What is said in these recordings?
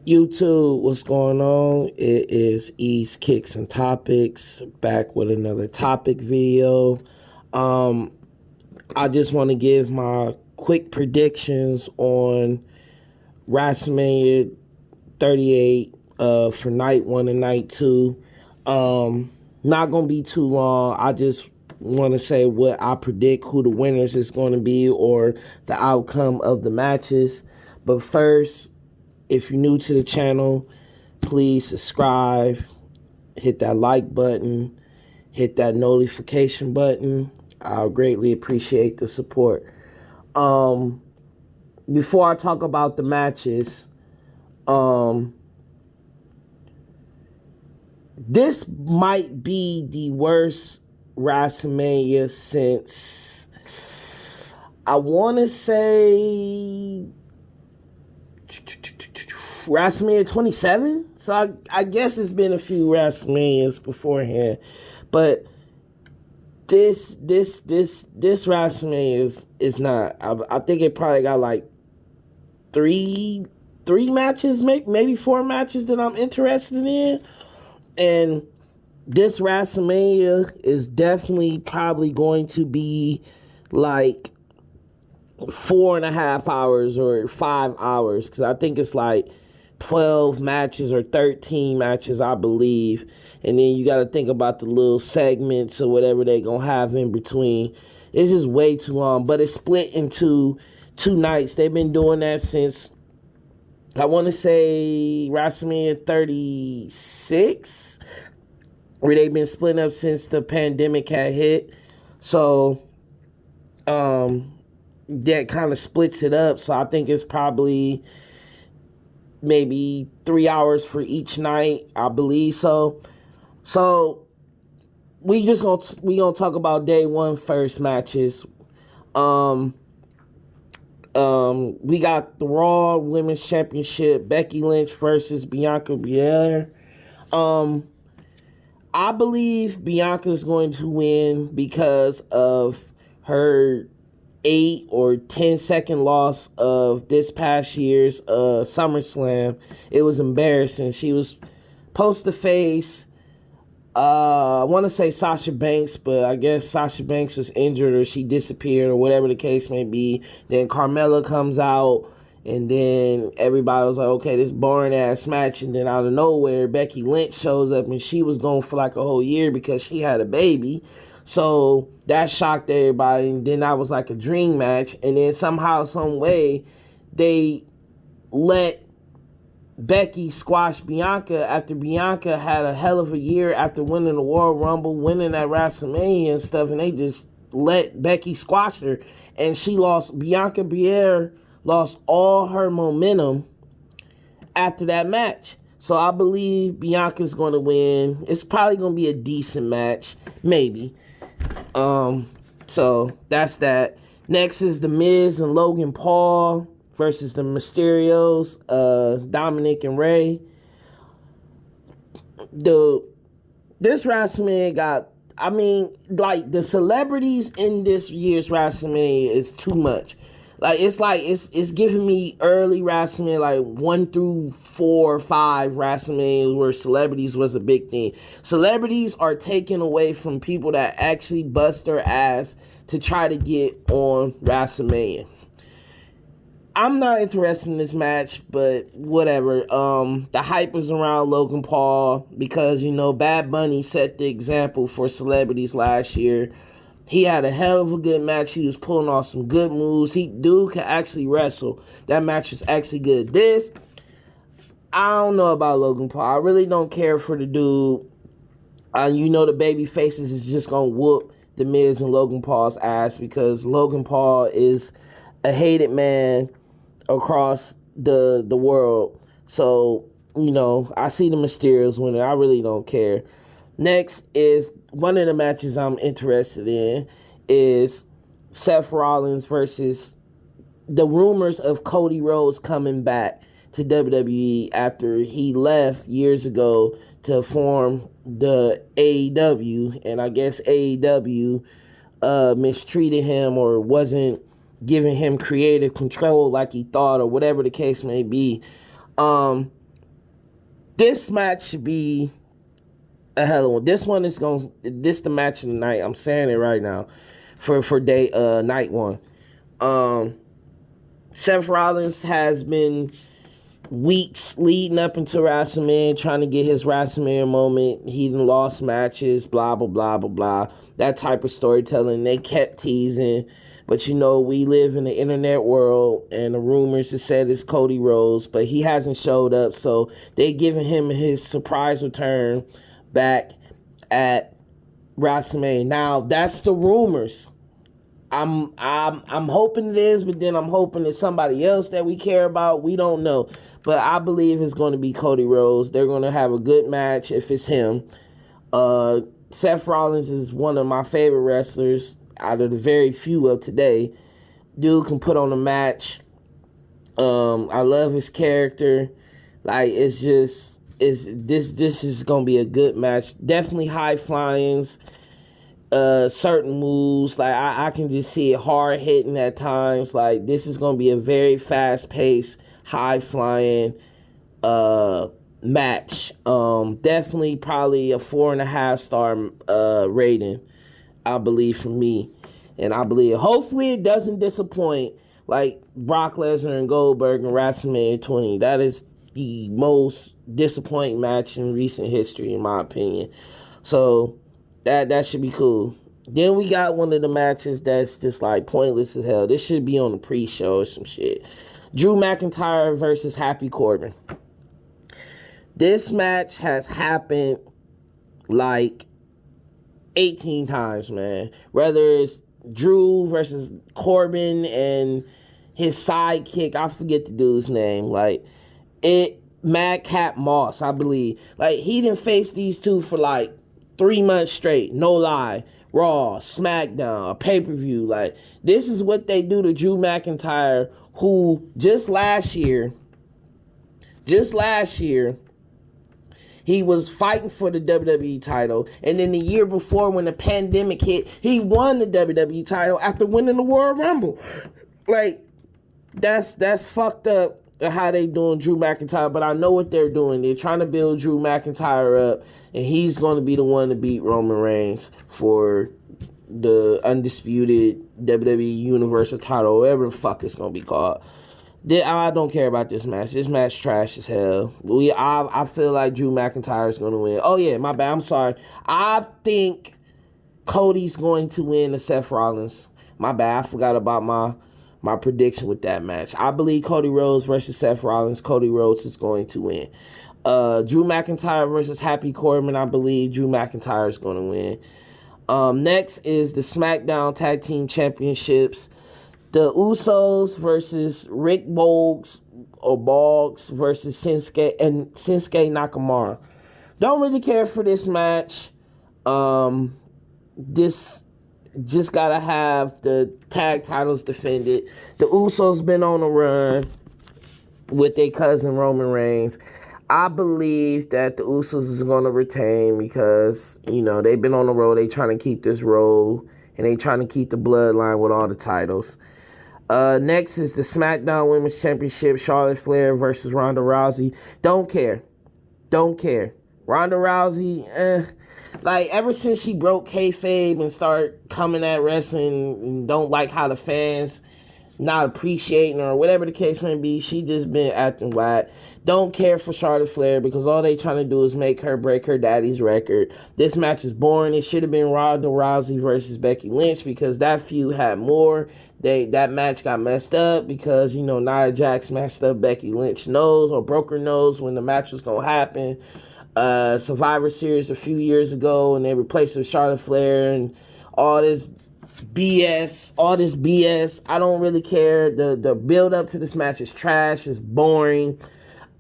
YouTube, what's going on? It is East Kicks and Topics back with another topic video. Um, I just want to give my quick predictions on WrestleMania 38 for night one and night two. Not gonna be too long. I just want to say what I predict who the winners is going to be or the outcome of the matches. But first, if you're new to the channel, please subscribe, hit that like button, hit that notification button. I'll greatly appreciate the support. Um, Before I talk about the matches, this might be the worst WrestleMania since I want to say WrestleMania 27. So I guess it's been a few WrestleManias beforehand, but this WrestleMania is not. I think it probably got like three matches, maybe four matches that I'm interested in, and this WrestleMania is definitely probably going to be like 4.5 hours or 5 hours, because I think it's like 12 matches or 13 matches, I believe. And then you got to think about the little segments or whatever they going to have in between. It's just way too long, but it's split into two nights. They've been doing that since, I want to say, WrestleMania 36, where they've been splitting up since the pandemic had hit. So, that kind of splits it up. So I think it's probably maybe 3 hours for each night, I believe so. So we gonna talk about day one first matches. We got the Raw Women's Championship, Becky Lynch versus Bianca Belair. I believe Bianca's going to win because of her 8 or 10 second loss of this past year's SummerSlam. It was embarrassing. She was supposed to face, I want to say Sasha Banks, but I guess Sasha Banks was injured or she disappeared or whatever the case may be. Then Carmella comes out, and then everybody was like, okay, this boring ass match. And then out of nowhere, Becky Lynch shows up, and she was going for like a whole year because she had a baby. So that shocked everybody. And then that was like a dream match. And then somehow, some way, they let Becky squash Bianca after Bianca had a hell of a year after winning the Royal Rumble, winning at WrestleMania and stuff. And they just let Becky squash her. And she lost. Bianca Belair lost all her momentum after that match. So I believe Bianca's going to win. It's probably going to be a decent match. Maybe. So that's that. Next is The Miz and Logan Paul versus the Mysterios, Dominic and Ray. This WrestleMania got, I mean, like, the celebrities in this year's WrestleMania is too much. Like it's giving me early WrestleMania, like 1 through 4 or 5 WrestleMania where celebrities was a big thing. Celebrities are taken away from people that actually bust their ass to try to get on WrestleMania. I'm not interested in this match, but whatever. The hype is around Logan Paul because, you know, Bad Bunny set the example for celebrities last year. He had a hell of a good match. He was pulling off some good moves. Dude can actually wrestle. That match was actually good. This, I don't know about Logan Paul. I really don't care for the dude. You know, the baby faces is just going to whoop The Miz and Logan Paul's ass because Logan Paul is a hated man across the world. So, you know, I see the Mysterios winning. I really don't care. Next is one of the matches I'm interested in is Seth Rollins versus the rumors of Cody Rhodes coming back to WWE after he left years ago to form the AEW, and I guess AEW mistreated him or wasn't giving him creative control like he thought or whatever the case may be. This match should be a hell of one. This the match of the night. I'm saying it right now for night one. Seth Rollins has been weeks leading up into WrestleMania, trying to get his WrestleMania moment. He done lost matches, blah, blah, blah, blah, blah. That type of storytelling. They kept teasing. But, we live in the internet world, and the rumors have said it's Cody Rhodes, but he hasn't showed up. So they giving him his surprise return back at WrestleMania. Now, that's the rumors. I'm hoping it is, but then I'm hoping it's somebody else that we care about. We don't know. But I believe it's going to be Cody Rhodes. They're going to have a good match if it's him. Seth Rollins is one of my favorite wrestlers out of the very few of today. Dude can put on a match. I love his character. Like, this is going to be a good match. Definitely high flyings. Certain moves, like I can just see it hard hitting at times. Like, this is gonna be a very fast paced, high flying match. Definitely probably a 4.5 star rating, I believe, for me. And I believe hopefully it doesn't disappoint like Brock Lesnar and Goldberg in WrestleMania 20. That is the most disappointing match in recent history, in my opinion. So that should be cool. Then we got one of the matches that's just like pointless as hell. This should be on the pre-show or some shit. Drew McIntyre versus Happy Corbin. This match has happened like 18 times, man. Whether it's Drew versus Corbin and his sidekick, I forget the dude's name. Like, Madcap Moss, I believe. Like, he didn't face these two for like 3 months straight, no lie. Raw, SmackDown, a pay-per-view. Like, this is what they do to Drew McIntyre, who just last year, he was fighting for the WWE title. And then the year before, when the pandemic hit, he won the WWE title after winning the Royal Rumble. Like, that's fucked up how they doing Drew McIntyre, but I know what they're doing. They're trying to build Drew McIntyre up, and he's going to be the one to beat Roman Reigns for the undisputed WWE Universal title, whatever the fuck it's going to be called. I don't care about this match. This match trash as hell. I feel like Drew McIntyre is going to win. Oh, yeah, my bad. I'm sorry. I think Cody's going to win the Seth Rollins. My bad. I forgot about my prediction with that match. I believe Cody Rhodes versus Seth Rollins. Cody Rhodes is going to win. Drew McIntyre versus Happy Corbin. I believe Drew McIntyre is going to win. Next is the SmackDown Tag Team Championships. The Usos versus Rick Boggs versus Shinsuke Nakamura. Don't really care for this match. This just gotta have the tag titles defended. The Usos been on a run with their cousin Roman Reigns. I believe that the Usos is going to retain because, they've been on the road. They trying to keep this road, and they trying to keep the bloodline with all the titles. Next is the SmackDown Women's Championship, Charlotte Flair versus Ronda Rousey. Don't care. Ronda Rousey, like, ever since she broke kayfabe and started coming at wrestling and don't like how the fans not appreciating her or whatever the case may be, she just been acting whack. Don't care for Charlotte Flair because all they trying to do is make her break her daddy's record. This match is boring. It should have been Ronda Rousey versus Becky Lynch because that feud had more. That match got messed up because, Nia Jax messed up Becky Lynch's nose or broke her nose when the match was going to happen. Survivor Series a few years ago, and they replaced it with Charlotte Flair and all this BS. I don't really care. The build up to this match is trash. It's boring.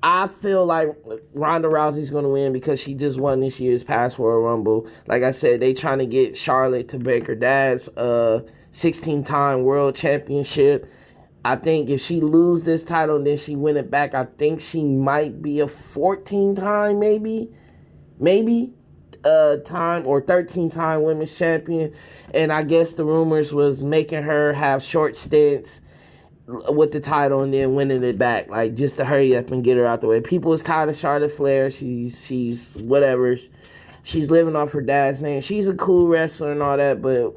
I feel like Ronda Rousey's going to win because she just won this year's past Royal Rumble. Like I said, they trying to get Charlotte to break her dad's 16-time world championship. I think if she lose this title and then she win it back, I think she might be a 14-time maybe time or 13-time women's champion. And I guess the rumors was making her have short stints. with the title and then winning it back, like just to hurry up and get her out the way. People is tired of Charlotte Flair. She's whatever. She's living off her dad's name. She's a cool wrestler and all that, but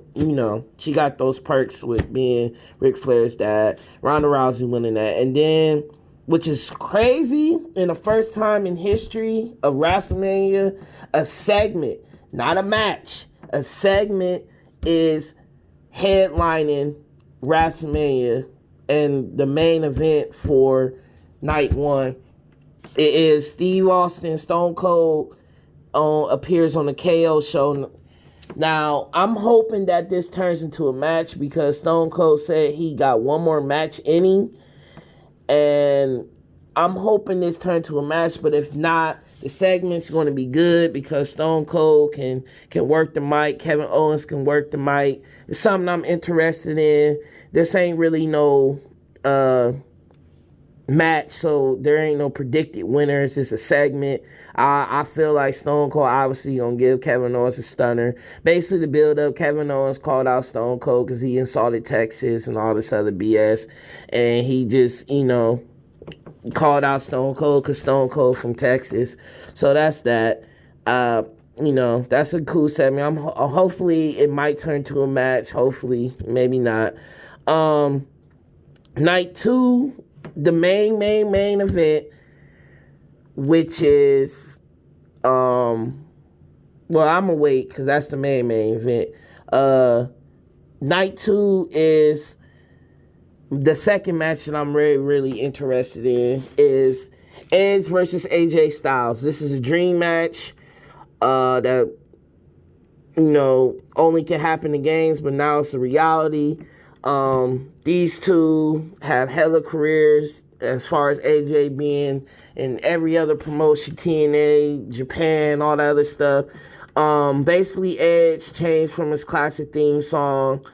she got those perks with being Ric Flair's dad. Ronda Rousey winning that, and then, which is crazy, in the first time in history of WrestleMania, a segment, not a match, a segment is headlining WrestleMania, and the main event for night one. It is Steve Austin, Stone Cold, appears on the KO show. Now, I'm hoping that this turns into a match because Stone Cold said he got one more match in him. And I'm hoping this turns to a match, but if not, the segment's going to be good because Stone Cold can work the mic. Kevin Owens can work the mic. It's something I'm interested in. This ain't really no match, so there ain't no predicted winners. It's a segment. I feel like Stone Cold obviously gonna give Kevin Owens a stunner. Basically, the build up, Kevin Owens called out Stone Cold because he insulted Texas and all this other BS, and he just called out Stone Cold because Stone Cold from Texas. So that's that. That's a cool segment. Hopefully it might turn to a match. Hopefully, maybe not. Night two, the main event, which is I'm gonna wait because that's the main event. Night two is the second match that I'm really, really interested in, is Edge versus AJ Styles. This is a dream match that only can happen in games, but now it's a reality. These two have hella careers as far as AJ being in every other promotion, TNA, Japan, all that other stuff. Basically, Edge changed from his classic theme song,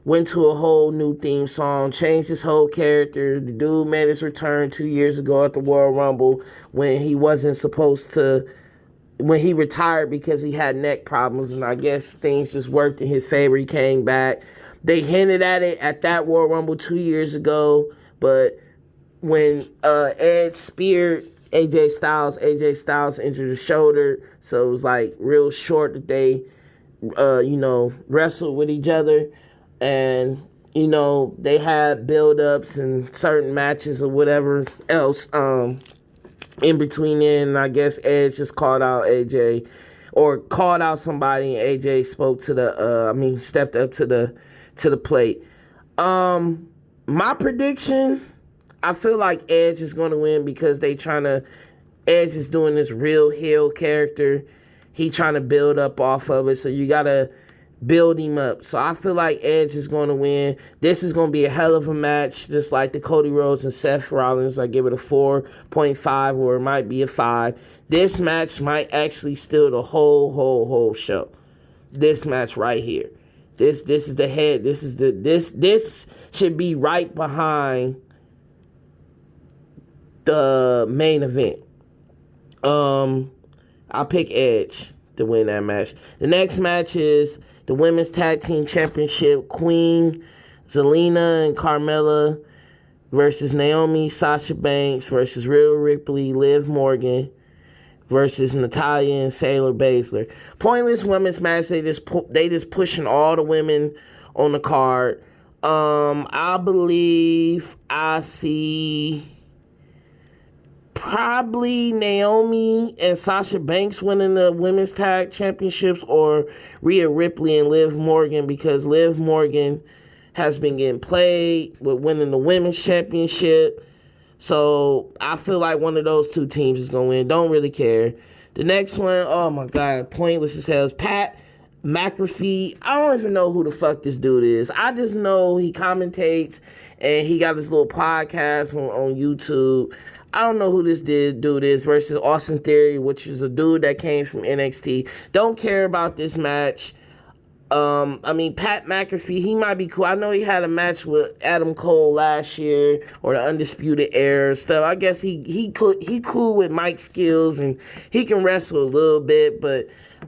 went to a whole new theme song, changed his whole character. The dude made his return 2 years ago at the Royal Rumble when he wasn't supposed to, when he retired because he had neck problems, and I guess things just worked in his favor. He came back. They hinted at it at that Royal Rumble 2 years ago, but when Edge speared AJ Styles injured his shoulder, so it was like real short that they, wrestled with each other. And, they had build-ups and certain matches or whatever else in between then. And I guess Edge just called out AJ, or called out somebody, and AJ spoke to stepped up to the plate. My prediction, I feel like Edge is going to win because Edge is doing this real heel character. He trying to build up off of it, so you got to build him up. So I feel like Edge is going to win. This is going to be a hell of a match, just like the Cody Rhodes and Seth Rollins. I give it a 4.5, or it might be a 5. This match might actually steal the whole show. This match right here. This is the head. This should be right behind the main event. I'll pick Edge to win that match. The next match is the Women's Tag Team Championship. Queen Zelina and Carmella versus Naomi, Sasha Banks versus Rhea Ripley, Liv Morgan versus Natalya and Shayna Baszler. Pointless women's match. They just pushing all the women on the card. I believe I see probably Naomi and Sasha Banks winning the women's tag championships, or Rhea Ripley and Liv Morgan, because Liv Morgan has been getting played with winning the women's championship. So I feel like one of those two teams is going to win. Don't really care. The next one, oh my God, pointless as hell, is Pat McAfee. I don't even know who the fuck this dude is. I just know he commentates and he got this little podcast on YouTube. I don't know who this dude is, versus Austin Theory, which is a dude that came from NXT. Don't care about this match. Pat McAfee, he might be cool. I know he had a match with Adam Cole last year, or the Undisputed Era stuff. I guess he cool with mic skills and he can wrestle a little bit, but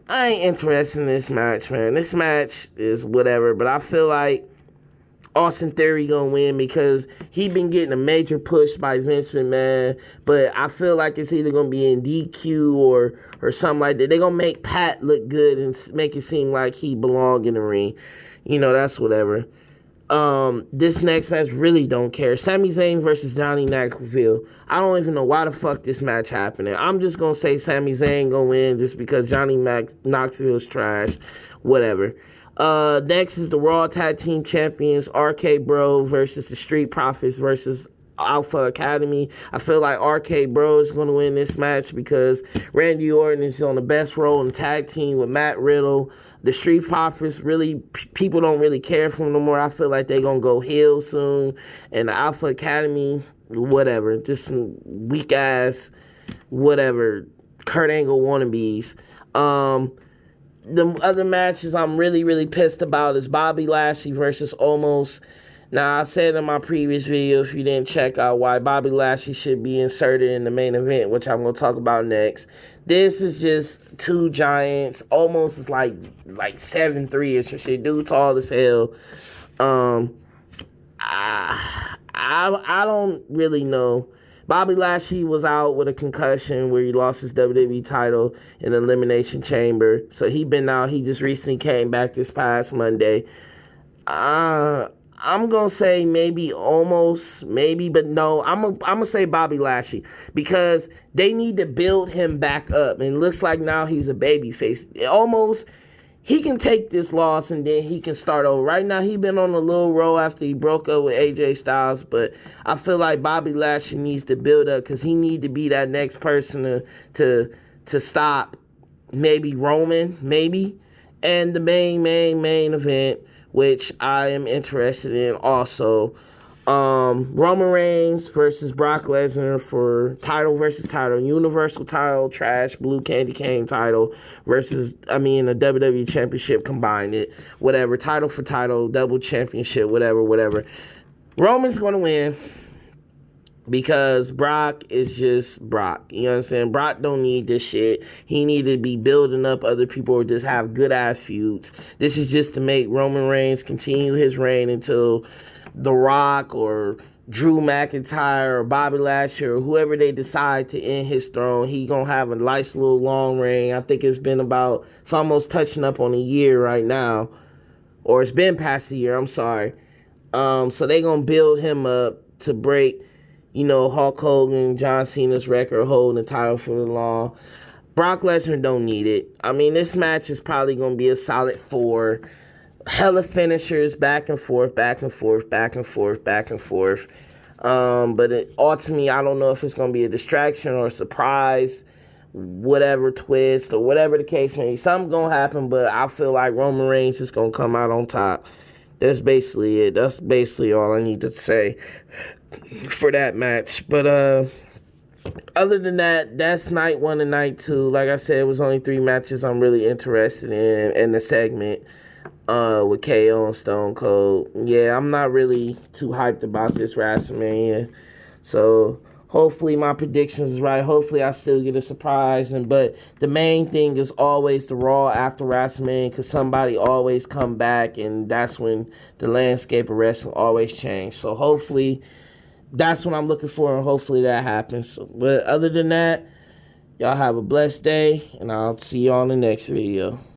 I ain't interested in this match, man. This match is whatever, but I feel like Austin Theory gonna win because he been getting a major push by Vince McMahon, but I feel like it's either gonna be in DQ or something like that. They gonna make Pat look good and make it seem like he belong in the ring. That's whatever. This next match really don't care. Sami Zayn versus Johnny Knoxville. I don't even know why the fuck this match happening. I'm just gonna say Sami Zayn gonna win just because Johnny Knoxville is trash. Whatever. Next is the Raw Tag Team Champions, RK Bro versus the Street Profits versus Alpha Academy. I feel like RK Bro is going to win this match because Randy Orton is on the best role in the tag team with Matt Riddle. The Street Profits, really, people don't really care for them no more. I feel like they're going to go heel soon. And the Alpha Academy, whatever, just some weak-ass, whatever, Kurt Angle wannabes. The other matches I'm really, really pissed about is Bobby Lashley versus Omos. Now, I said in my previous video, if you didn't check out why Bobby Lashley should be inserted in the main event, which I'm going to talk about next. This is just two giants. Omos is like 7'3" or some shit. Dude tall as hell. I don't really know. Bobby Lashley was out with a concussion where he lost his WWE title in the Elimination Chamber. So he been out. He just recently came back this past Monday. I'm going to say maybe almost, maybe, but no. I'm gonna say Bobby Lashley because they need to build him back up. And it looks like now he's a babyface. Almost, he can take this loss and then he can start over. Right now, he been on a little roll after he broke up with AJ Styles, but I feel like Bobby Lashley needs to build up because he need to be that next person to stop maybe Roman, maybe, and the main event, which I am interested in also. Roman Reigns versus Brock Lesnar for title versus title, universal title, trash, blue candy cane title versus, the WWE championship combined it, whatever, title for title, double championship, whatever. Roman's going to win because Brock is just Brock. You know what I'm saying? Brock don't need this shit. He need to be building up other people or just have good-ass feuds. This is just to make Roman Reigns continue his reign until The Rock or Drew McIntyre or Bobby Lashley or whoever they decide to end his throne. He gonna have a nice little long reign. I think it's almost touching up on a year right now. Or it's been past a year, I'm sorry. So they gonna build him up to break, Hulk Hogan, John Cena's record holding the title for the long. Brock Lesnar don't need it. This match is probably gonna be a solid 4. Hella finishers, back and forth. But ultimately, I don't know if it's going to be a distraction or a surprise, whatever twist or whatever the case may be. Something's going to happen, but I feel like Roman Reigns is going to come out on top. That's basically it. That's basically all I need to say for that match. But other than that, that's night 1 and night 2. Like I said, it was only 3 matches I'm really interested in the segment. With KO and Stone Cold. Yeah, I'm not really too hyped about this WrestleMania. So hopefully my predictions is right. Hopefully I still get a surprise. But the main thing is always the Raw after WrestleMania because somebody always come back and that's when the landscape of wrestling always change. So hopefully that's what I'm looking for and hopefully that happens. But other than that, y'all have a blessed day and I'll see you on the next video.